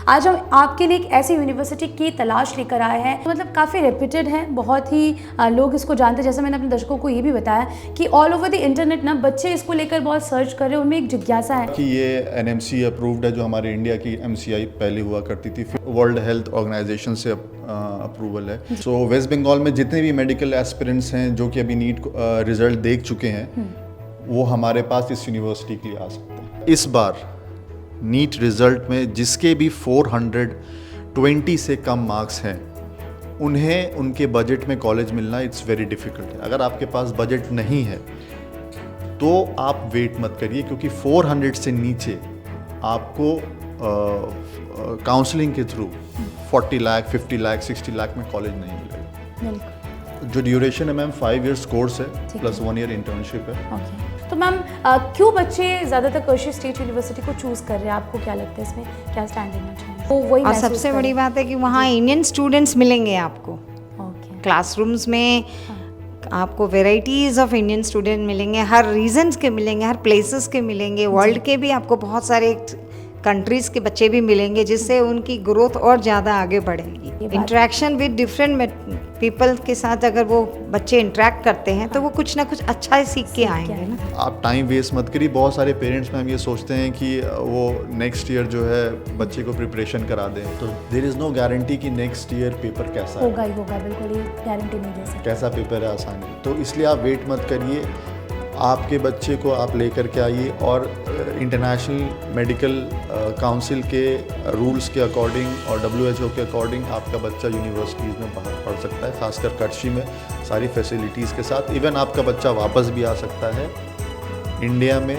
आज हम आपके लिए एक ऐसी यूनिवर्सिटी की तलाश लेकर आए हैं, मतलब काफ़ी रेप्यूटेड है, बहुत ही लोग इसको जानते हैं। जैसे मैंने अपने दर्शकों को ये भी बताया कि ऑल ओवर द इंटरनेट ना बच्चे इसको लेकर बहुत सर्च कर रहे हैं, उनमें एक जिज्ञासा है कि ये एनएमसी अप्रूव्ड है, जो हमारे इंडिया की एमसीआई पहले हुआ करती थी, फिर वर्ल्ड हेल्थ ऑर्गेनाइजेशन से अप्रूवल है। सो वेस्ट बंगाल में जितने भी मेडिकल एस्पिरेंट्स हैं जो कि अभी नीट रिजल्ट देख चुके हैं, वो हमारे पास इस यूनिवर्सिटी के लिए आ सकते हैं। इस बार नीट रिजल्ट में जिसके भी 420 से कम मार्क्स हैं, उन्हें उनके बजट में कॉलेज मिलना इट्स वेरी डिफ़िकल्ट है। अगर आपके पास बजट नहीं है तो आप वेट मत करिए, क्योंकि 400 से नीचे आपको काउंसलिंग के थ्रू 40 लाख, 50 लाख, 60 लाख में कॉलेज नहीं मिलेगा। जो ड्यूरेशन है मैम 5 इयर्स कोर्स है प्लस 1 ईयर इंटर्नशिप है। तो मैम क्यों बच्चे ज़्यादातर कर्शी स्टेट यूनिवर्सिटी को चूज़ कर रहे हैं? आपको क्या लगता है इसमें क्या स्टैंड लेना चाहिए? तो वही और सबसे बड़ी बात है कि वहाँ इंडियन स्टूडेंट्स मिलेंगे आपको। क्लासरूम्स में आपको वेराइटीज़ ऑफ इंडियन स्टूडेंट मिलेंगे, हर रीजन्स के मिलेंगे, हर प्लेसेस के मिलेंगे, वर्ल्ड के भी आपको बहुत सारे कंट्रीज़ के बच्चे भी मिलेंगे, जिससे उनकी ग्रोथ और ज़्यादा आगे बढ़ेगी। इंटरेक्शन विद डिफरेंट पीपल के साथ अगर वो बच्चे इंटरेक्ट करते हैं तो वो कुछ ना कुछ अच्छा ही सीख के आएंगे ना। आप टाइम वेस्ट मत करिए। बहुत सारे पेरेंट्स मैम ये सोचते हैं कि वो नेक्स्ट ईयर जो है बच्चे को प्रिपरेशन करा दें, तो देयर इज़ नो गारंटी कि नेक्स्ट ईयर पेपर कैसा होगा ही होगा, बिल्कुल ये गारंटी नहीं दे सकते कैसा पेपर है, आसानी। तो इसलिए आप वेट मत करिए, आपके बच्चे को आप लेकर के आइए और इंटरनेशनल मेडिकल काउंसिल के रूल्स के अकॉर्डिंग और WHO के अकॉर्डिंग आपका बच्चा यूनिवर्सिटीज़ में बाहर पढ़ सकता है, खासकर कर्शी में सारी फैसिलिटीज़ के साथ। इवन आपका बच्चा वापस भी आ सकता है इंडिया में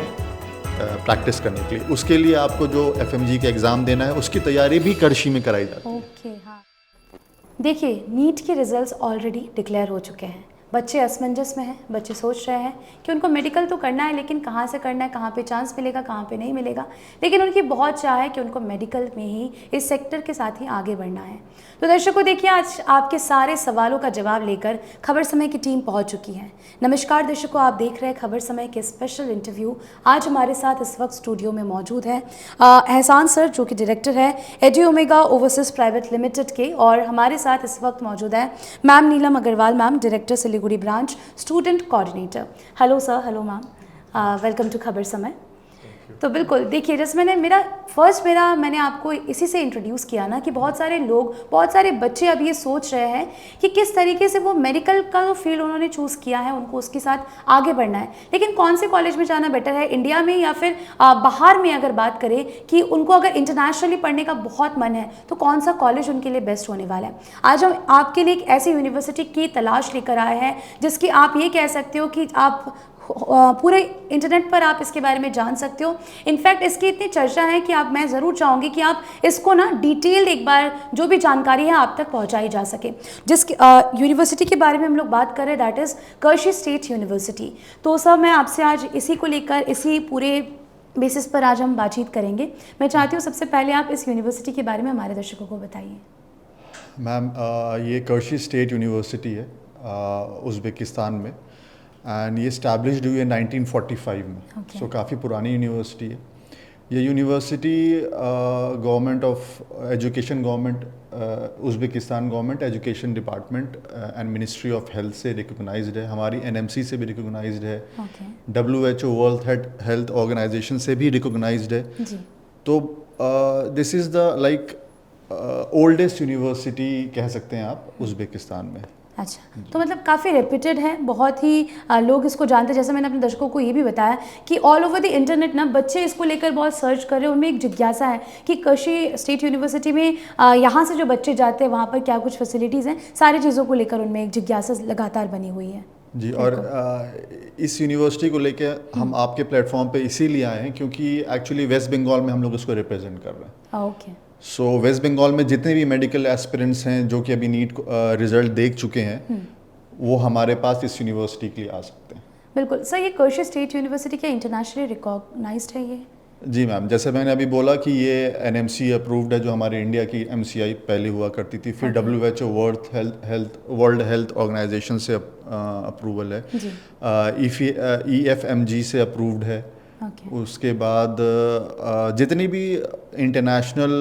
प्रैक्टिस करने के लिए। उसके लिए आपको जो FMG का एग्ज़ाम देना है, उसकी तैयारी भी कर्शी में कराई जाती है। ओके, हाँ। देखिए, नीट के रिजल्ट्स ऑलरेडी डिक्लेयर हो चुके हैं। बच्चे असमंजस में हैं, बच्चे सोच रहे हैं कि उनको मेडिकल तो करना है, लेकिन कहाँ से करना है, कहाँ पे चांस मिलेगा, कहाँ पे नहीं मिलेगा। लेकिन उनकी बहुत चाह है कि उनको मेडिकल में ही, इस सेक्टर के साथ ही आगे बढ़ना है। तो दर्शकों देखिए, आज आपके सारे सवालों का जवाब लेकर खबर समय की टीम पहुंच चुकी है। नमस्कार दर्शकों, आप देख रहे हैं खबर समय के स्पेशल इंटरव्यू। आज हमारे साथ इस वक्त स्टूडियो में मौजूद है एहसान सर, जो कि डायरेक्टर है AD Omega overseas private limited के, और हमारे साथ इस वक्त मौजूद है ma'am Neelam Agarwal, ma'am director Siliguri branch, student coordinator. Hello sir, hello ma'am, welcome to Khabar Samay. तो बिल्कुल देखिए, जैसे मैंने आपको इसी से इंट्रोड्यूस किया ना कि बहुत सारे लोग, बहुत सारे बच्चे अब ये सोच रहे हैं कि किस तरीके से वो मेडिकल का जो फील्ड उन्होंने चूज़ किया है, उनको उसके साथ आगे बढ़ना है, लेकिन कौन से कॉलेज में जाना बेटर है, इंडिया में या फिर बाहर में। अगर बात करें कि उनको अगर इंटरनेशनली पढ़ने का बहुत मन है तो कौन सा कॉलेज उनके लिए बेस्ट होने वाला है। आज हम आपके लिए एक ऐसी यूनिवर्सिटी की तलाश लेकर आए हैं जिसकी आप ये कह सकते हो कि आप पूरे इंटरनेट पर आप इसके बारे में जान सकते हो। इनफैक्ट इसकी इतनी चर्चा है कि मैं ज़रूर चाहूँगी कि आप इसको ना डिटेल एक बार जो भी जानकारी है आप तक पहुँचाई जा सके। जिस यूनिवर्सिटी के बारे में हम लोग बात कर रहे हैं, दैट इज़ कर्शी स्टेट यूनिवर्सिटी। तो सर, मैं आपसे आज इसी को लेकर, इसी पूरे बेसिस पर आज हम बातचीत करेंगे। मैं चाहती हूँ सबसे पहले आप इस यूनिवर्सिटी के बारे में हमारे दर्शकों को बताइए। मैम ये कर्शी स्टेट यूनिवर्सिटी है उज़्बेकिस्तान में, एंड ये इस्टेब्लिश्ड हुई है 1945 में। सो काफ़ी पुरानी यूनिवर्सिटी है ये university. Government of education, government Uzbekistan government education department and ministry of health से रिकॉग्नाइज्ड है, हमारी NMC से भी रिकॉग्नाइज्ड है, WHO वर्ल्ड हेल्थ ऑर्गेनाइजेशन से भी रिकॉग्नाइज्ड है। तो this is the like oldest university कह सकते हैं आप उज़्बेकिस्तान में। अच्छा, तो मतलब काफ़ी रेप्यूटेड है, बहुत ही लोग इसको जानते हैं। जैसे मैंने अपने दर्शकों को ये भी बताया कि ऑल ओवर द इंटरनेट ना बच्चे इसको लेकर बहुत सर्च कर रहे हैं, उनमें एक जिज्ञासा है कि कर्शी स्टेट यूनिवर्सिटी में यहाँ से जो बच्चे जाते हैं वहाँ पर क्या कुछ फैसिलिटीज़ हैं, सारी चीज़ों को लेकर उनमें एक जिज्ञासा लगातार बनी हुई है जी। और इस यूनिवर्सिटी को लेके हम आपके प्लेटफॉर्म पे इसीलिए आए हैं क्योंकि एक्चुअली वेस्ट बंगाल में हम लोग इसको रिप्रेजेंट कर रहे हैं। ओके। सो वेस्ट बंगाल में जितने भी मेडिकल एस्पिरेंट्स हैं जो कि अभी नीट रिजल्ट देख चुके हैं, वो हमारे पास इस यूनिवर्सिटी के लिए आ सकते हैं। बिल्कुल सर, ये कर्शी स्टेट यूनिवर्सिटी क्या इंटरनेशनली रिकॉग्नाइज्ड है ये? जी मैम, जैसे मैंने अभी बोला कि ये NMC अप्रूव्ड है, जो हमारे इंडिया की MCI पहले हुआ करती थी, फिर WHO वर्ल्ड हेल्थ ऑर्गेनाइजेशन से अप्रूवल है, EFMG से अप्रूव्ड है। उसके बाद जितनी भी इंटरनेशनल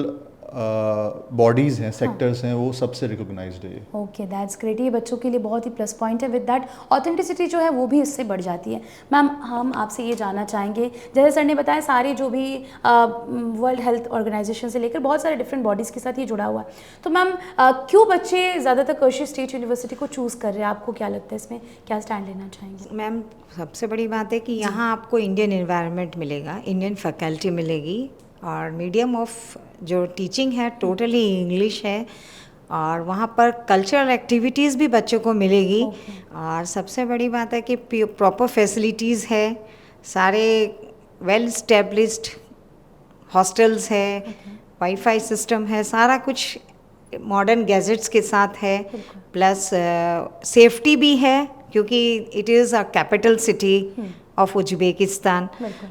बॉडीज़ हैं, सेक्टर्स हैं, वो सबसे रिकॉग्नाइज्ड है। Okay, that's great. ये बच्चों के लिए बहुत ही प्लस पॉइंट है। विद दैट ऑथेंटिसिटी जो है वो भी इससे बढ़ जाती है। मैम, हम आपसे ये जानना चाहेंगे, जैसे सर ने बताया सारे जो भी वर्ल्ड हेल्थ ऑर्गेनाइजेशन से लेकर बहुत सारे डिफरेंट बॉडीज़ के साथ ये जुड़ा हुआ है, तो मैम क्यों बच्चे ज़्यादातर कर्शी स्टेट यूनिवर्सिटी को चूज़ कर रहे हैं? आपको क्या लगता है, इसमें क्या स्टैंड लेना चाहेंगे? मैम, सबसे बड़ी बात है कि यहाँ आपको इंडियन एनवायरनमेंट मिलेगा, इंडियन फैकल्टी मिलेगी, और मीडियम ऑफ जो टीचिंग है टोटली इंग्लिश है, और वहाँ पर कल्चरल एक्टिविटीज़ भी बच्चों को मिलेगी। और सबसे बड़ी बात है कि प्रॉपर फैसिलिटीज़ है, सारे वेल स्टेब्लिश्ड हॉस्टल्स है, वाईफाई सिस्टम है, सारा कुछ मॉडर्न गैजेट्स के साथ है, प्लस सेफ्टी भी है क्योंकि it is a capital city of Uzbekistan.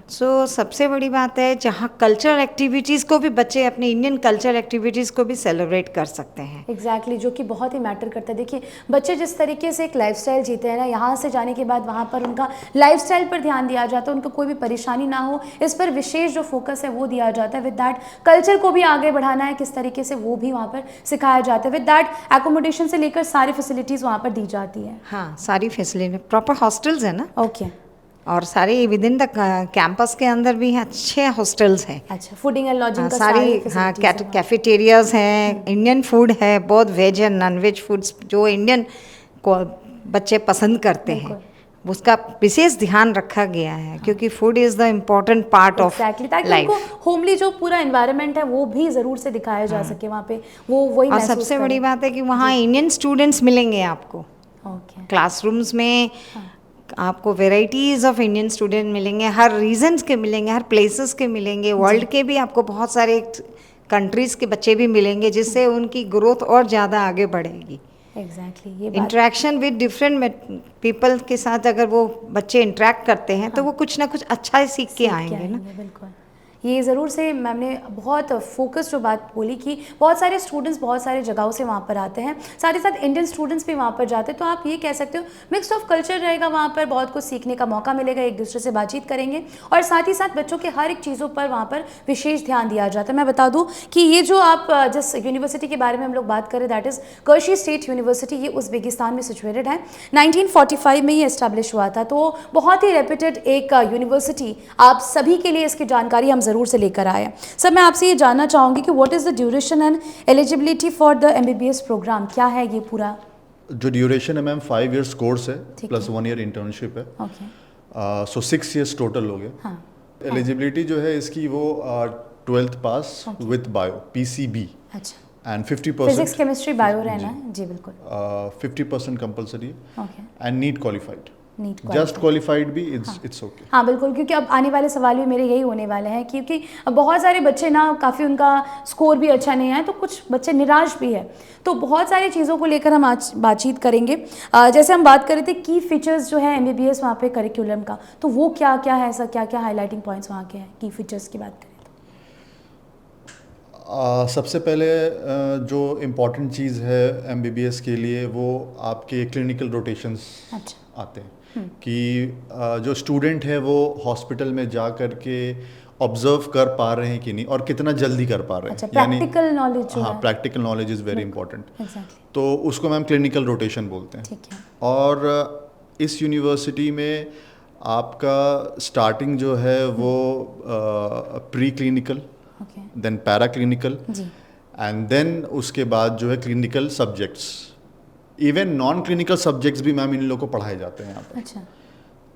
So सबसे बड़ी बात है जहाँ कल्चरल एक्टिविटीज़ को भी बच्चे अपने इंडियन कल्चरल एक्टिविटीज़ को भी सेलिब्रेट कर सकते हैं। एग्जैक्टली, जो कि बहुत ही मैटर करता है। देखिए, बच्चे जिस तरीके से एक लाइफस्टाइल जीते हैं ना, यहाँ से जाने के बाद वहाँ पर उनका लाइफस्टाइल पर ध्यान दिया जाता है, उनको कोई भी परेशानी ना हो, इस पर विशेष जो फोकस है वो दिया जाता है। विद दैट कल्चर को भी आगे बढ़ाना है किस तरीके से, वो भी वहाँ पर सिखाया जाता है। विद दैट एकोमोडेशन से लेकर सारी फैसिलिटीज़ वहाँ पर दी जाती है। हाँ, सारी फैसिलिटी, प्रॉपर हॉस्टल्स है ना। ओके, और सारे विद इन द कैंपस के अंदर भी अच्छे हॉस्टल्स हैं। अच्छा, फूडिंग एंड लॉजिंग का सारी, हाँ, कैफेटेरियाज हैं, इंडियन फूड है, बहुत veg and non veg foods जो इंडियन को बच्चे पसंद करते हैं, उसका विशेष ध्यान रखा गया है क्योंकि food is the important part of life. Homely जो पूरा एनवायरनमेंट है वो भी ज़रूर से दिखाया जा सके वहाँ पे, वो वही। और सबसे बड़ी बात है कि वहाँ इंडियन स्टूडेंट्स मिलेंगे आपको। क्लासरूम्स में आपको वेराइटीज़ ऑफ इंडियन स्टूडेंट मिलेंगे, हर रीजन्स के मिलेंगे, हर प्लेसेस के मिलेंगे, वर्ल्ड के भी आपको बहुत सारे कंट्रीज़ के बच्चे भी मिलेंगे, जिससे उनकी ग्रोथ और ज़्यादा आगे बढ़ेगी। एग्जैक्टली, ये इंटरेक्शन विद डिफरेंट पीपल के साथ अगर वो बच्चे इंटरेक्ट करते हैं तो वो कुछ ना कुछ अच्छा ही सीख के आएंगे ना। बिल्कुल, ये ज़रूर से मैम ने बहुत फोकस जो बात बोली कि बहुत सारे स्टूडेंट्स बहुत सारे जगहों से वहाँ पर आते हैं, साथ ही साथ इंडियन स्टूडेंट्स भी वहाँ पर जाते हैं, तो आप ये कह सकते हो मिक्स ऑफ कल्चर रहेगा वहाँ पर, बहुत कुछ सीखने का मौका मिलेगा, एक दूसरे से बातचीत करेंगे, और साथ ही साथ बच्चों के हर एक चीज़ों पर वहाँ पर विशेष ध्यान दिया जाता है। मैं बता दूँ कि ये जो आप जिस यूनिवर्सिटी के बारे में हम लोग बात करें, दैट इज़ कर्शी स्टेट यूनिवर्सिटी, ये उज़्बेकिस्तान में सिचुएटेड है। 1945 में ये एस्टैब्लिश हुआ था, तो बहुत ही रेप्यूटेड एक यूनिवर्सिटी, आप सभी के लिए इसकी जानकारी हम ज़रूर से लेकर आए। सर, मैं आपसे ये जानना चाहूँगी कि what is the duration and eligibility for the MBBS programme, क्या है ये पूरा? जो ड्यूरेशन है मैम 5 इयर्स कोर्स है प्लस 1 ईयर इंटर्नशिप है। ओके, सो 6 इयर्स टोटल हो गए। हाँ, एलिजिबिलिटी जो है इसकी वो 12th pass with bio PCB अच्छा, एंड 50% फिजिक्स केमिस्ट्री बायो रहना है जी, बिल्कुल। 50% compulsory okay, and NEET qualified, NEET just qualified भी इट्स ओके। हाँ बिल्कुल, क्योंकि अब आने वाले सवाल भी मेरे यही होने वाले हैं, क्योंकि बहुत सारे बच्चे ना काफ़ी उनका स्कोर भी अच्छा नहीं आया, तो कुछ बच्चे निराश भी है, तो बहुत सारी चीज़ों को लेकर हम आज बातचीत करेंगे। जैसे हम बात कर रहे थे की फीचर्स जो है MBBS वहाँ पे करिकुलम का, तो वो क्या क्या है, ऐसा क्या क्या हाईलाइटिंग पॉइंट्स वहाँ के हैं की फीचर्स की बात करें? सबसे पहले जो इम्पोर्टेंट चीज़ है MBBS के लिए वो आपके क्लिनिकल रोटेशंस आते हैं कि जो स्टूडेंट है वो हॉस्पिटल में जा कर के ऑब्जर्व कर पा रहे हैं कि नहीं और कितना जल्दी कर पा रहे हैं। अच्छा, प्रैक्टिकल नॉलेज जो हाँ, है, practical knowledge is very important. Exactly, तो उसको मैम क्लिनिकल रोटेशन बोलते हैं। ठीक है। और इस यूनिवर्सिटी में आपका स्टार्टिंग जो है वो pre clinical, then para clinical, and then उसके बाद जो है clinical subjects, even non clinical subjects भी मैम इन लोगों को पढ़ाए जाते हैं यहाँ पर। अच्छा,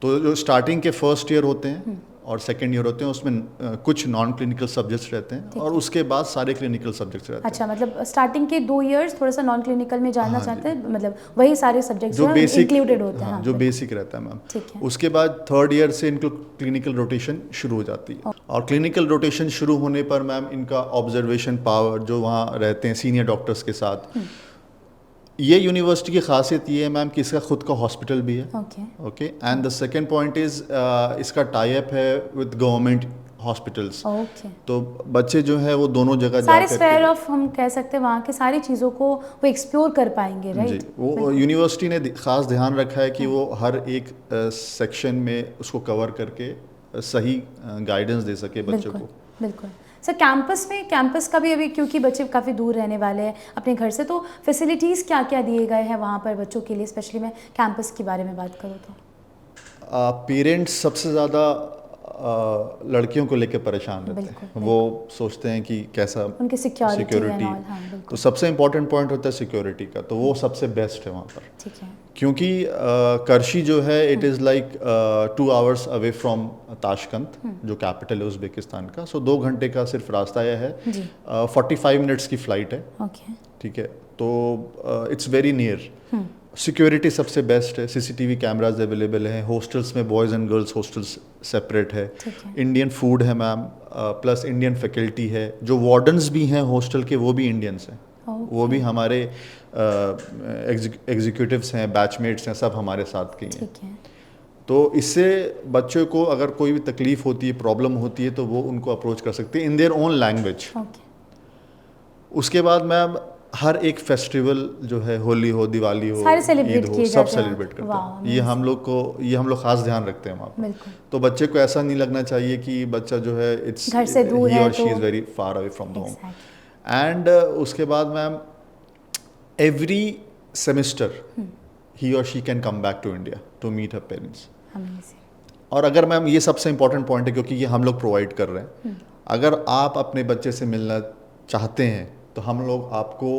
तो जो स्टार्टिंग के फर्स्ट ईयर होते हैं और सेकेंड ईयर होते हैं उसमें कुछ नॉन क्लिनिकल सब्जेक्ट्स रहते हैं और उसके बाद सारे क्लिनिकल सब्जेक्ट्स रहते हैं। अच्छा, मतलब स्टार्टिंग के 2 इयर्स थोड़ा सा नॉन क्लिनिकल में जाना चाहते हैं, मतलब वही सारे सब्जेक्ट्स जो बेसिक इंक्लूडेड होते हैं। हाँ, जो बेसिक रहता है मैम। ठीक है। उसके बाद थर्ड ईयर से इनको क्लिनिकल रोटेशन शुरू हो जाती है और क्लिनिकल रोटेशन शुरू होने पर मैम इनका ऑब्जर्वेशन पावर जो वहाँ रहते हैं सीनियर डॉक्टर्स के साथ, ये यूनिवर्सिटी की खासियत ये है मैम कि इसका खुद का हॉस्पिटल भी है। Okay, and the second point is इसका टाई अप है विद गवर्नमेंट हॉस्पिटल्स। तो बच्चे जो है वो दोनों जगह सारे स्फेयर ऑफ, हम कह सकते हैं वहाँ के सारी चीज़ों को वो एक्सप्लोर कर पाएंगे, राइट? जी, वो यूनिवर्सिटी ने खास ध्यान रखा है कि वो हर एक सेक्शन में उसको कवर करके सही गाइडेंस दे सके बच्चों को। बिल्कुल। सर कैंपस का भी अभी, क्योंकि बच्चे काफ़ी दूर रहने वाले हैं अपने घर से, तो फैसिलिटीज़ क्या क्या दिए गए हैं वहाँ पर बच्चों के लिए, स्पेशली मैं कैंपस के बारे में बात करूँ तो? पेरेंट्स सबसे ज़्यादा लड़कियों को लेकर परेशान रहते हैं। वो सोचते हैं कि कैसा उनकी सिक्योरिटी, तो सबसे इम्पोर्टेंट पॉइंट होता है सिक्योरिटी का, तो वो सबसे बेस्ट है वहाँ पर। ठीक है। क्योंकि करशी जो है it is like 2 hours away from Tashkent, जो कैपिटल है उज़्बेकिस्तान का। सो 2 घंटे का सिर्फ रास्ता यह है, 45 मिनट्स की फ़्लाइट है। ओके, ठीक है, तो इट्स वेरी नियर। सिक्योरिटी सबसे बेस्ट है, सीसीटीवी कैमराज अवेलेबल हैं, हॉस्टल्स में boys and girls hostels separate है, इंडियन फूड है मैम, प्लस इंडियन फैकल्टी है, जो वार्डन्स भी हैं हॉस्टल के वो भी इंडियंस हैं। वो भी हमारे एग्जीक्यूटिव्स हैं, बैचमेट्स हैं, सब हमारे साथ के हैं। तो इससे बच्चों को अगर कोई भी तकलीफ होती है, प्रॉब्लम होती है, तो वो उनको अप्रोच कर सकते हैं इन देयर ओन लैंग्वेज। उसके बाद मैम हर एक फेस्टिवल जो है, होली हो, दिवाली हो, ईद हो, सब सेलिब्रेट करते हैं। ये हम लोग खास ध्यान रखते हैं वहाँ पर। तो बच्चे को ऐसा नहीं लगना चाहिए कि बच्चा जो है इट्स ही और she is very far away from the home. And उसके बाद मैम एवरी सेमेस्टर ही और she can come back to India to meet her parents. और अगर मैम ये सबसे इंपॉर्टेंट पॉइंट है, क्योंकि ये हम लोग प्रोवाइड कर रहे हैं, अगर आप अपने बच्चे से मिलना चाहते हैं तो हम लोग आपको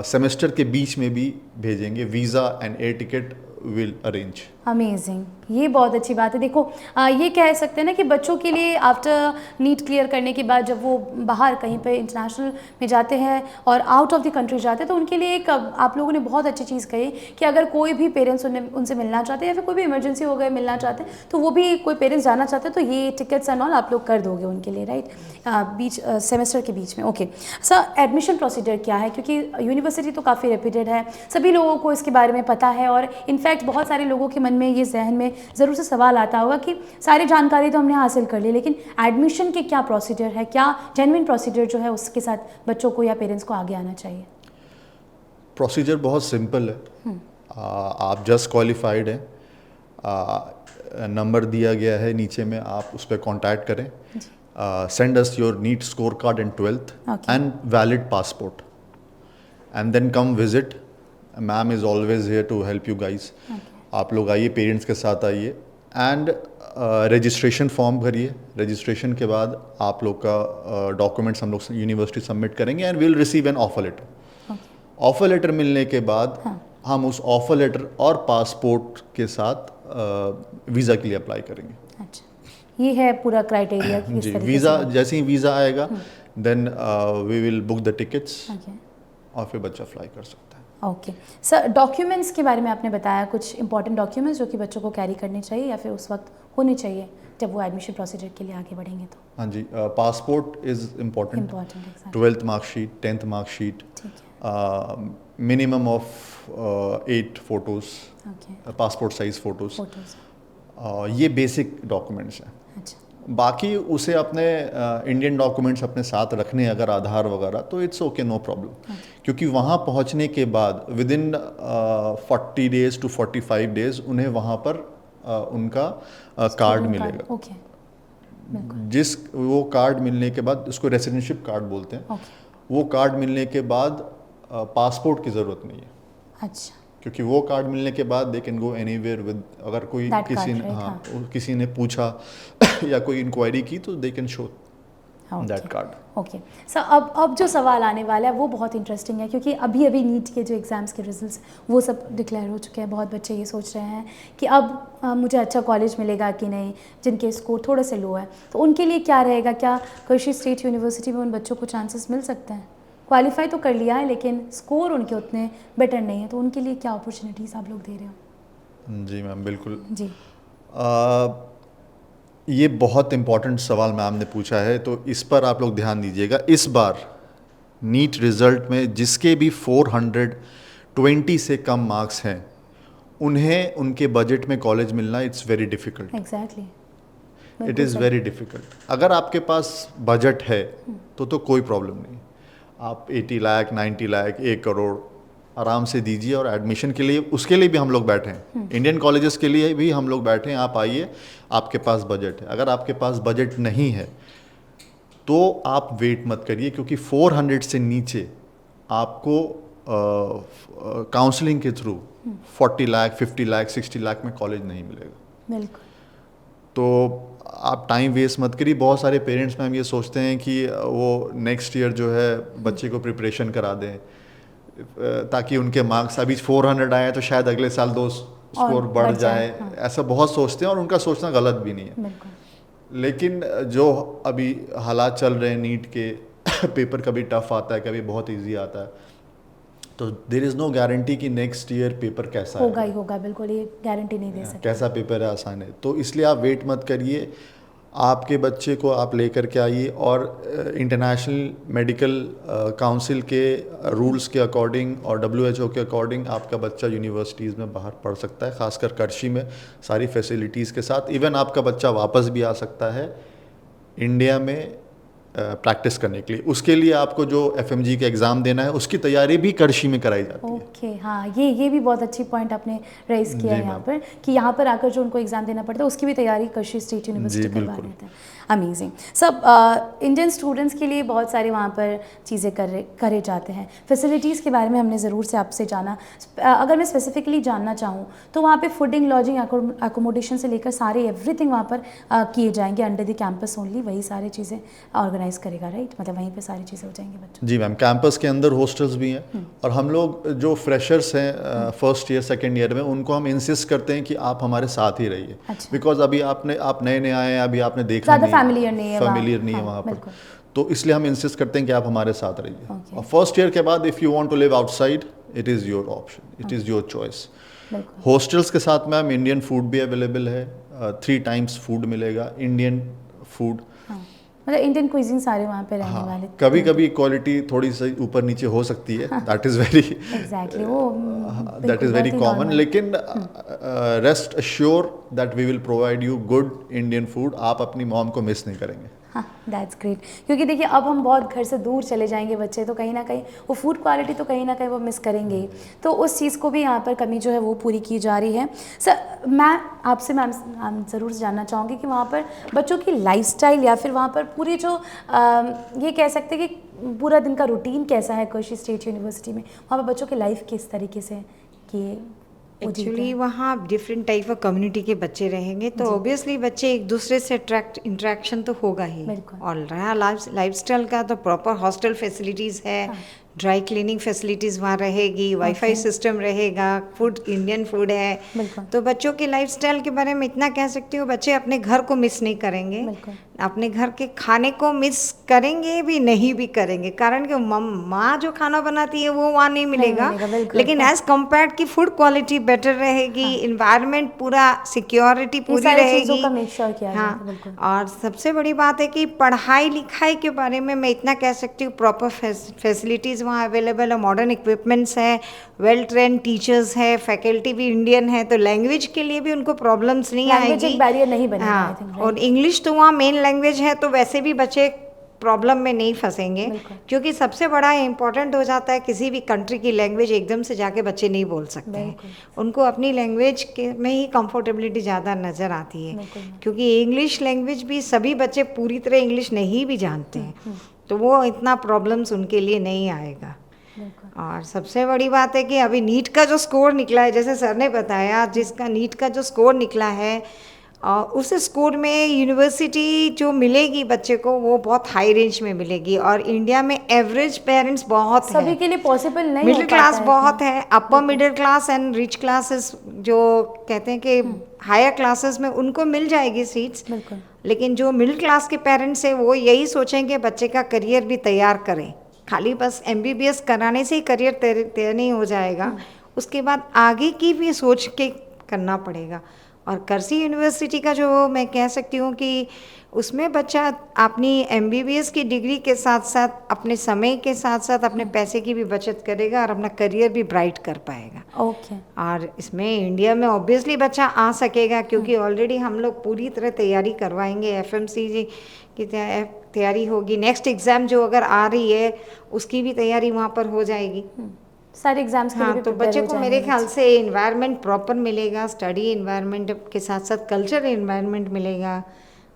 सेमेस्टर के बीच में भी भेजेंगे, visa and air ticket will arrange. Amazing, ये बहुत अच्छी बात है। देखो ये कह सकते हैं ना कि बच्चों के लिए आफ्टर नीट क्लियर करने के बाद जब वो बाहर कहीं पे इंटरनेशनल में जाते हैं और आउट ऑफ द कंट्री जाते हैं, तो उनके लिए एक आप लोगों ने बहुत अच्छी चीज़ कही कि अगर कोई भी पेरेंट्स उनसे मिलना चाहते हैं या फिर कोई भी इमरजेंसी हो गए मिलना चाहते हैं, तो वो भी कोई पेरेंट्स जाना चाहते हैं तो ये टिकट्स एंड ऑल आप लोग कर दोगे उनके लिए, राइट? बीच सेमेस्टर के बीच में। ओके सर, एडमिशन प्रोसीजर क्या है? क्योंकि यूनिवर्सिटी तो काफ़ी रेप्यूटेड है, सभी लोगों को इसके बारे में पता है, और इनफैक्ट बहुत सारे लोगों के मन में ये जहन में ज़रूर से सवाल आता होगा कि सारी जानकारी तो हमने हासिल कर ली, लेकिन एडमिशन के क्या प्रोसीजर है, क्या जेन्युइन प्रोसीजर जो है उसके साथ बच्चों को या पेरेंट्स को आगे आना चाहिए? प्रोसीजर बहुत सिंपल है। आप जस्ट क्वालिफाइड हैं, नंबर दिया गया है नीचे में, आप उस पर कॉन्टैक्ट करें। Send us your NEET score card and 12th and valid passport, and then come visit. Ma'am is always here to help you guys. आप लोग आइए, पेरेंट्स के साथ आइए, एंड रजिस्ट्रेशन फॉर्म भरिए। रजिस्ट्रेशन के बाद आप लोग का डॉक्यूमेंट्स हम लोग यूनिवर्सिटी सबमिट करेंगे and will receive an offer letter. Offer letter मिलने के बाद हम उस ऑफर लेटर और पासपोर्ट के साथ वीज़ा के लिए अप्लाई करेंगे। अच्छा, ये है पूरा क्राइटेरिया जी। वीज़ा जैसे ही वीज़ा आएगा then we will book the tickets और फिर बच्चा फ्लाई कर सकता है। ओके सर, डॉक्यूमेंट्स के बारे में आपने बताया, कुछ इंपॉर्टेंट डॉक्यूमेंट्स जो कि बच्चों को कैरी करने चाहिए या फिर उस वक्त होने चाहिए जब वो एडमिशन प्रोसीजर के लिए आगे बढ़ेंगे तो? हाँ जी, passport is important, 12th marksheet, 10th marksheet, minimum of 8 photos, passport size photos, ये बेसिक डॉक्यूमेंट्स हैं। बाकी उसे अपने इंडियन डॉक्यूमेंट्स अपने साथ रखने, अगर आधार वगैरह, तो इट्स ओके, नो प्रॉब्लम। क्योंकि वहाँ पहुँचने के बाद with in 40 days to 45 days उन्हें वहाँ पर उनका कार्ड मिलेगा। जिस वो कार्ड मिलने के बाद, उसको रेसिडेंशिप कार्ड बोलते हैं, वो कार्ड मिलने के बाद पासपोर्ट की ज़रूरत नहीं है। अच्छा, क्योंकि वो कार्ड मिलने के बाद they can go anywhere with, अगर कोई किसी ने पूछा या कोई इंक्वायरी की तो they can show that card. Okay sir, अब जो सवाल आने वाला है वो बहुत इंटरेस्टिंग है, क्योंकि अभी नीट के जो एग्ज़ाम्स के रिजल्ट्स वो सब डिक्लेयर हो चुके हैं। बहुत बच्चे ये सोच रहे हैं कि अब मुझे अच्छा कॉलेज मिलेगा कि नहीं, जिनके स्कोर थोड़े से लो है, तो उनके लिए क्या रहेगा? क्या कर्शी स्टेट यूनिवर्सिटी में उन बच्चों को चांसेस मिल सकते हैं? क्वालिफाई तो कर लिया है लेकिन स्कोर उनके उतने बेटर नहीं है, तो उनके लिए क्या अपॉर्चुनिटीज़ आप लोग दे रहे हो? जी मैम, बिल्कुल जी। ये बहुत इम्पॉर्टेंट सवाल मैम ने पूछा है, तो इस पर आप लोग ध्यान दीजिएगा। इस बार नीट रिज़ल्ट में जिसके भी 420 से कम मार्क्स हैं, उन्हें उनके बजट में कॉलेज मिलना it's very difficult. Exactly, it is very difficult. अगर आपके पास बजट है तो कोई प्रॉब्लम नहीं, आप 80 लाख, 90 लाख, 1 करोड़ आराम से दीजिए, और एडमिशन के लिए, उसके लिए भी हम लोग बैठे हैं। इंडियन कॉलेजेस के लिए भी हम लोग बैठे हैं। आप आइए, आपके पास बजट है। अगर आपके पास बजट नहीं है तो आप वेट मत करिए, क्योंकि 400 से नीचे आपको काउंसलिंग के थ्रू 40 लाख 50 लाख 60 लाख में कॉलेज नहीं मिलेगा। बिल्कुल। तो आप टाइम वेस्ट मत करिए। बहुत सारे पेरेंट्स मैम ये सोचते हैं कि वो नेक्स्ट ईयर जो है बच्चे को प्रिपरेशन करा दें, ताकि उनके मार्क्स अभी 400 आए तो शायद अगले साल 2 स्कोर बढ़ जाए। हाँ। ऐसा बहुत सोचते हैं, और उनका सोचना गलत भी नहीं है। बिल्कुल। लेकिन जो अभी हालात चल रहे हैं नीट के पेपर कभी टफ आता है, कभी बहुत इजी आता है, तो देयर इज़ नो गारंटी कि नेक्स्ट ईयर पेपर कैसा होगा ही होगा। बिल्कुल, ये गारंटी नहीं दे सकते कैसा पेपर है, आसान है। तो इसलिए आप वेट मत करिए, आपके बच्चे को आप लेकर के आइए, और इंटरनेशनल मेडिकल काउंसिल के रूल्स के अकॉर्डिंग और WHO के अकॉर्डिंग आपका बच्चा यूनिवर्सिटीज़ में बाहर पढ़ सकता है, खासकर कर्शी में सारी फैसिलिटीज़ के साथ। इवन आपका बच्चा वापस भी आ सकता है इंडिया में प्रैक्टिस करने के लिए। उसके लिए आपको जो FMG का एग्ज़ाम देना है, उसकी तैयारी भी कर्शी में कराई जाती है। ओके, हाँ, ये भी बहुत अच्छी पॉइंट आपने रेज किया है यहाँ पर, कि यहाँ पर आकर जो उनको एग्जाम देना पड़ता है उसकी भी तैयारी कर्शी स्टेट यूनिवर्सिटी करवा देते हैं। अमेजिंग। सब इंडियन स्टूडेंट्स के लिए बहुत सारे वहाँ पर चीज़ें करे जाते हैं। फैसिलिटीज़ के बारे में हमने ज़रूर से आपसे जाना। अगर मैं स्पेसिफिकली जानना चाहूँ तो वहाँ पे फूडिंग, लॉजिंग, अकोमोडेशन से लेकर सारे एवरीथिंग वहाँ पर किए जाएंगे अंडर द कैंपस ओनली। वही सारी चीज़ें ऑर्गेनाइज करेगा, राइट? मतलब वहीं पे सारी चीज़ें हो जाएंगी बच्चों। जी मैम, कैंपस के अंदर हॉस्टल्स भी हैं, और हम लोग जो फ्रेशर्स हैं फर्स्ट ईयर सेकेंड ईयर में, उनको हम इंसिस्ट करते हैं कि आप हमारे साथ ही रहिए। अच्छा। बिकॉज अभी आप नए नए आए हैं, अभी आपने देखा नहीं, फैमिलियर नहीं है वहाँ पर, तो इसलिए हम इंसिस्ट करते हैं कि आप हमारे साथ रहिए। और फर्स्ट ईयर के बाद if you want to live outside, it is your option, it is your choice. Hostels के साथ मैम इंडियन फूड भी अवेलेबल है, 3 टाइम्स फूड मिलेगा, इंडियन फूड, मतलब इंडियन क्विजीन सारे वहाँ पे रहने वाले। कभी कभी क्वालिटी थोड़ी सी ऊपर नीचे हो सकती है, दैट इज़ वेरी एग्जैक्टली, वो दैट इज़ वेरी कॉमन, लेकिन rest assured that we will provide you good Indian food. आप अपनी मॉम को मिस नहीं करेंगे। हाँ, दैट्स ग्रेट। क्योंकि देखिए, अब हम बहुत घर से दूर चले जाएंगे बच्चे, तो कहीं ना कहीं वो फूड क्वालिटी तो कहीं ना कहीं वो मिस करेंगे ही। तो उस चीज़ को भी यहाँ पर कमी जो है वो पूरी की जा रही है। सर, मैं आपसे मैम ज़रूर जानना चाहूँगी कि वहाँ पर बच्चों की लाइफस्टाइल, या फिर वहाँ पर पूरी जो ये कह सकते हैं कि पूरा दिन का रूटीन कैसा है कर्शी स्टेट यूनिवर्सिटी में? वहाँ पर बच्चों की लाइफ किस तरीके से कि एक्चुअली वहाँ डिफरेंट टाइप ऑफ कम्युनिटी के बच्चे रहेंगे, तो ऑब्वियसली बच्चे एक दूसरे से इंटरेक्शन तो होगा ही। और रहा लाइफस्टाइल का, तो प्रॉपर हॉस्टल फैसिलिटीज़ है, ड्राई क्लीनिंग फैसिलिटीज़ वहाँ रहेगी, वाईफाई सिस्टम रहेगा, फूड इंडियन फूड है। तो बच्चों के लाइफस्टाइल के बारे में इतना कह सकती हूँ, बच्चे अपने घर को मिस नहीं करेंगे, अपने घर के खाने को मिस करेंगे भी नहीं भी करेंगे, कारण कि माँ जो खाना बनाती है वो वहाँ नहीं मिलेगा, लेकिन एज कम्पेयर की फूड क्वालिटी बेटर रहेगी, इन्वायरमेंट पूरा, सिक्योरिटी पूरी रहेगी। हाँ, और सबसे बड़ी बात है कि पढ़ाई लिखाई के बारे में मैं इतना कह सकती हूँ, प्रॉपर फैसिलिटीज़ वहाँ अवेलेबल है, मॉडर्न इक्विपमेंट्स है, वेल ट्रेन टीचर्स है, फैकल्टी भी इंडियन है, तो लैंग्वेज के लिए भी उनको प्रॉब्लम्स नहीं आएगी, बैरियर नहीं बनेगा। हाँ, और इंग्लिश तो वहाँ मेन लैंग्वेज है, तो वैसे भी बच्चे प्रॉब्लम में नहीं फंसेंगे, क्योंकि सबसे बड़ा इम्पोर्टेंट हो जाता है किसी भी कंट्री की लैंग्वेज एकदम से जाके बच्चे नहीं बोल सकते हैं, उनको अपनी लैंग्वेज के में ही कंफर्टेबिलिटी ज़्यादा नज़र आती है, क्योंकि इंग्लिश लैंग्वेज भी सभी बच्चे पूरी तरह इंग्लिश नहीं भी जानते हैं, तो वो इतना प्रॉब्लम्स उनके लिए नहीं आएगा। और सबसे बड़ी बात है कि अभी नीट का जो स्कोर निकला है, जैसे सर ने बताया, जिसका नीट का जो स्कोर निकला है, उस स्कोर में यूनिवर्सिटी जो मिलेगी बच्चे को वो बहुत हाई रेंज में मिलेगी, और इंडिया में एवरेज पेरेंट्स बहुत है, सभी के लिए पॉसिबल नहीं, मिडिल क्लास बहुत है, upper middle class and rich classes जो कहते हैं कि हायर क्लासेस में उनको मिल जाएगी सीट्स, लेकिन जो मिडिल क्लास के पेरेंट्स हैं वो यही सोचेंगे बच्चे का करियर भी तैयार करें, खाली बस MBBS कराने से ही करियर तय नहीं हो जाएगा, उसके बाद आगे की भी सोच के करना पड़ेगा। और कर्शी यूनिवर्सिटी का जो मैं कह सकती हूँ कि उसमें बच्चा अपनी MBBS की डिग्री के साथ साथ अपने समय के साथ साथ अपने पैसे की भी बचत करेगा और अपना करियर भी ब्राइट कर पाएगा। ओके। और इसमें इंडिया में ऑब्वियसली बच्चा आ सकेगा, क्योंकि ऑलरेडी हम लोग पूरी तरह तैयारी करवाएंगे, FMCG की तैयारी होगी, नेक्स्ट एग्ज़ाम जो अगर आ रही है उसकी भी तैयारी वहाँ पर हो जाएगी, सारे एग्जाम्स के लिए तो बच्चे को मेरे ख्याल से इन्वायरमेंट प्रॉपर मिलेगा, स्टडी इन्वायरमेंट के साथ साथ कल्चर इन्वायरमेंट मिलेगा,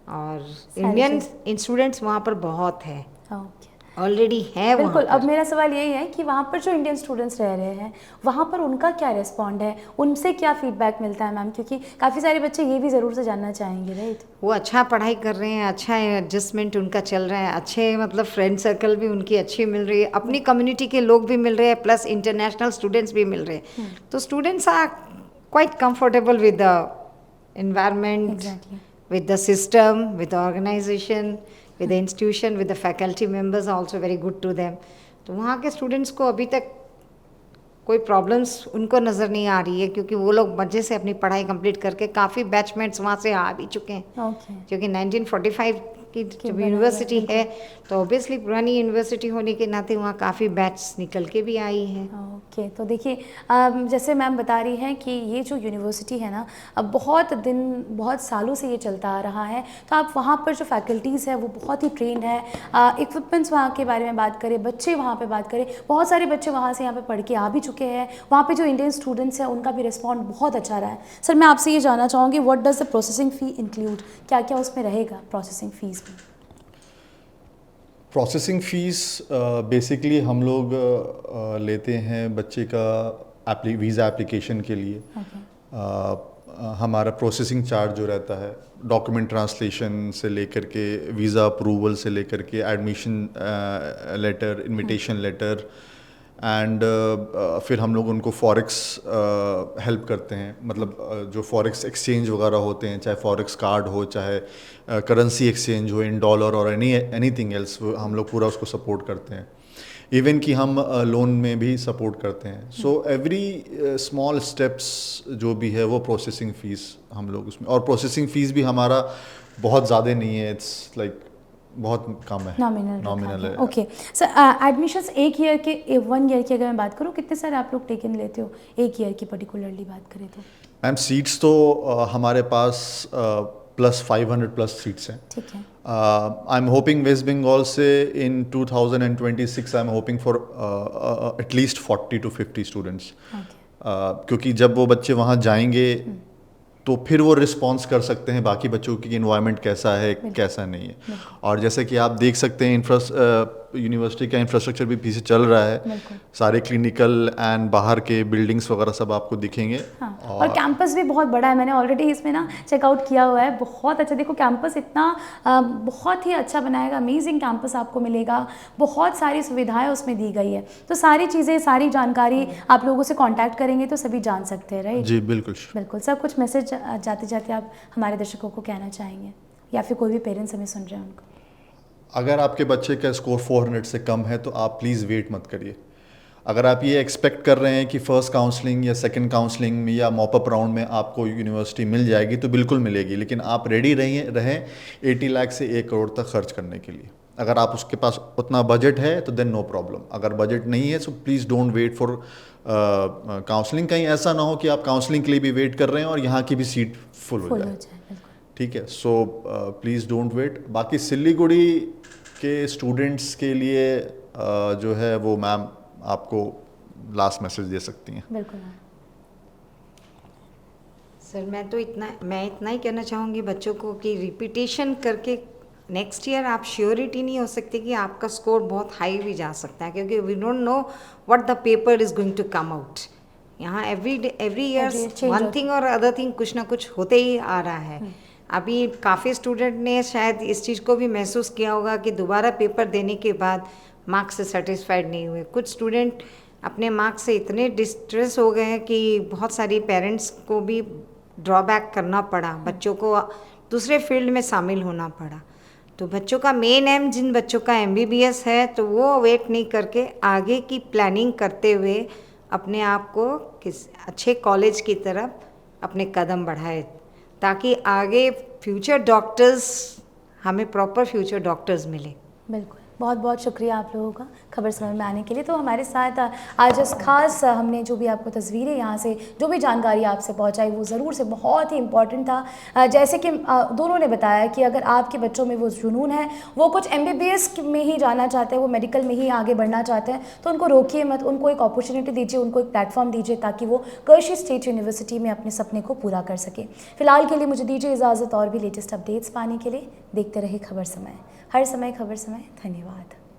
और इंडियन स्टूडेंट्स वहाँ पर बहुत है, ओके, ऑलरेडी है वहाँ बिल्कुल। पर। अब मेरा सवाल यही है कि वहाँ पर जो इंडियन स्टूडेंट्स रह रहे हैं वहाँ पर उनका क्या रिस्पॉन्ड है, उनसे क्या फीडबैक मिलता है मैम, क्योंकि काफ़ी सारे बच्चे ये भी ज़रूर से जानना चाहेंगे, राइट? वो अच्छा पढ़ाई कर रहे हैं, अच्छा एडजस्टमेंट उनका चल रहा है, अच्छे मतलब फ्रेंड सर्कल भी उनकी अच्छी मिल रही है, अपनी कम्युनिटी के लोग भी मिल रहे हैं, प्लस इंटरनेशनल स्टूडेंट्स भी मिल रहे हैं। तो students are quite comfortable with the environment, Exactly. with the system, with the organization, with the institution, with the faculty members are also very good to them. तो वहाँ के स्टूडेंट्स को अभी तक कोई प्रॉब्लम्स उनको नज़र नहीं आ रही है, क्योंकि वो लोग मज़े से अपनी पढ़ाई कंप्लीट करके काफ़ी बैचमेट्स वहाँ से आ भी चुके हैं। ओके, क्योंकि 1945 की जब यूनिवर्सिटी है तो ऑब्वियसली पुरानी यूनिवर्सिटी होने के नाते वहाँ काफ़ी बैच निकल के भी आई हैं। ओके। तो देखिए जैसे मैम बता रही हैं कि ये जो यूनिवर्सिटी है ना, अब बहुत सालों से ये चलता आ रहा है, तो आप वहाँ पर जो फैकल्टीज़ है वो बहुत ही ट्रेंड है। इक्विपमेंट्स वहाँ के बारे में बात करें, बच्चे वहाँ पे बात करें, बहुत सारे बच्चे वहाँ से यहाँ पे पढ़ के आ भी चुके हैं। वहाँ पे जो इंडियन स्टूडेंट्स हैं उनका भी रिस्पॉन्ड बहुत अच्छा रहा है। सर मैं आपसे ये जानना चाहूँगी, what does the processing fee include, क्या क्या उसमें रहेगा प्रोसेसिंग फ़ीस में? प्रोसेसिंग फ़ीस बेसिकली हम लोग लेते हैं बच्चे का वीज़ा एप्लीकेशन के लिए। हमारा प्रोसेसिंग चार्ज जो रहता है, डॉक्यूमेंट ट्रांसलेशन से लेकर के वीज़ा अप्रूवल से लेकर के admission letter, invitation letter, and फिर हम लोग उनको फॉरेक्स हेल्प करते हैं, मतलब जो फॉरेक्स एक्सचेंज वगैरह होते हैं, चाहे फॉरेक्स कार्ड हो, चाहे करेंसी एक्सचेंज हो इन डॉलर और एनीथिंग एल्स, हम लोग पूरा उसको सपोर्ट करते हैं। इवन कि हम लोन में भी सपोर्ट करते हैं। सो एवरी स्मॉल स्टेप्स जो भी है वो प्रोसेसिंग फ़ीस हम लोग उसमें, और प्रोसेसिंग फ़ीस भी हमारा बहुत ज़्यादा नहीं है, इट्स लाइक बहुत कम है, नॉमिनल है। ओके सर, एडमिशन्स एक ईयर के, 1 ईयर की अगर मैं बात करूँ, कितने सारे आप लोग टेकन लेते हो एक ईयर की पर्टिकुलरली बात करें तो? मैम सीट्स तो हमारे पास प्लस 500+ सीट्स हैं। ठीक है। I am hoping West Bengal से in 2026 I am hoping for at least 40 to 50 students, क्योंकि जब वो बच्चे वहाँ जाएंगे तो फिर वो रिस्पॉन्स कर सकते हैं बाकी बच्चों की इन्वायरमेंट कैसा है कैसा नहीं है। और जैसे कि आप देख सकते हैं यूनिवर्सिटी का इंफ्रास्ट्रक्चर भी पीछे चल रहा है, सारे क्लिनिकल एंड बाहर के बिल्डिंग्स वगैरह सब आपको दिखेंगे। हाँ, और कैंपस भी बहुत बड़ा है, मैंने ऑलरेडी इसमें ना चेकआउट किया हुआ है, बहुत अच्छा। देखो कैंपस इतना बहुत ही अच्छा बनाएगा, अमेजिंग कैंपस आपको मिलेगा, बहुत सारी सुविधाएं उसमें दी गई है। तो सारी चीज़ें, सारी जानकारी आप लोगों से कांटेक्ट करेंगे तो सभी जान सकते हैं, राइट? जी बिल्कुल बिल्कुल। सब कुछ मैसेज जाते जाते आप हमारे दर्शकों को कहना चाहेंगे, या फिर कोई भी पेरेंट्स हमें सुन रहे हैं उनको? अगर आपके बच्चे का स्कोर 400 से कम है तो आप प्लीज़ वेट मत करिए। अगर आप ये एक्सपेक्ट कर रहे हैं कि फ़र्स्ट काउंसलिंग या सेकंड काउंसलिंग में या मॉपअप राउंड में आपको यूनिवर्सिटी मिल जाएगी, तो बिल्कुल मिलेगी, लेकिन आप रेडी रहें 80 लाख से 1 करोड़ तक खर्च करने के लिए। अगर आप उसके पास उतना बजट है तो देन नो प्रॉब्लम। अगर बजट नहीं है so please don't wait for counselling. कहीं ऐसा ना हो कि आप काउंसलिंग के लिए भी वेट कर रहे हैं और यहाँ की भी सीट फुल हो जाए। ठीक है, सो प्लीज़ डोंट वेट। बाकी सिल्लीगुड़ी के स्टूडेंट्स के लिए जो है वो मैम आपको लास्ट मैसेज दे सकती हैं। बिल्कुल सर, मैं इतना ही कहना चाहूँगी बच्चों को कि रिपीटेशन करके नेक्स्ट ईयर आप श्योरिटी नहीं हो सकती कि आपका स्कोर बहुत हाई भी जा सकता है, क्योंकि we don't know what the paper is going to come out. यहाँ एवरी ईयर वन थिंग और अदर थिंग कुछ ना कुछ होते ही आ रहा है। अभी काफ़ी स्टूडेंट ने शायद इस चीज़ को भी महसूस किया होगा कि दोबारा पेपर देने के बाद मार्क्स से सेटिस्फाइड नहीं हुए। कुछ स्टूडेंट अपने मार्क्स से इतने डिस्ट्रेस हो गए हैं कि बहुत सारी पेरेंट्स को भी ड्रॉबैक करना पड़ा, बच्चों को दूसरे फील्ड में शामिल होना पड़ा। तो बच्चों का मेन एम, जिन बच्चों का MBBS है, तो वो वेट नहीं करके आगे की प्लानिंग करते हुए अपने आप को किस अच्छे कॉलेज की तरफ अपने कदम बढ़ाए, ताकि आगे फ्यूचर डॉक्टर्स, हमें प्रॉपर फ्यूचर डॉक्टर्स मिले। बिल्कुल बहुत बहुत शुक्रिया आप लोगों का खबर समय में आने के लिए। तो हमारे साथ आज इस खास हमने जो भी आपको तस्वीरें यहाँ से जो भी जानकारी आपसे पहुँचाई वो ज़रूर से बहुत ही इम्पॉर्टेंट था। जैसे कि दोनों ने बताया कि अगर आपके बच्चों में वो जुनून है, वो कुछ MBBS में ही जाना चाहते हैं, वो मेडिकल में ही आगे बढ़ना चाहते हैं, तो उनको रोकिए मत, उनको एक अपॉर्चुनिटी दीजिए, उनको एक प्लेटफॉर्म दीजिए ताकि वो कर्शी स्टेट यूनिवर्सिटी में अपने सपने को पूरा कर सके। फिलहाल के लिए मुझे दीजिए इजाज़त, और भी लेटेस्ट अपडेट्स पाने के लिए देखते रहे खबर समय, हर समय खबर समय। धन्यवाद।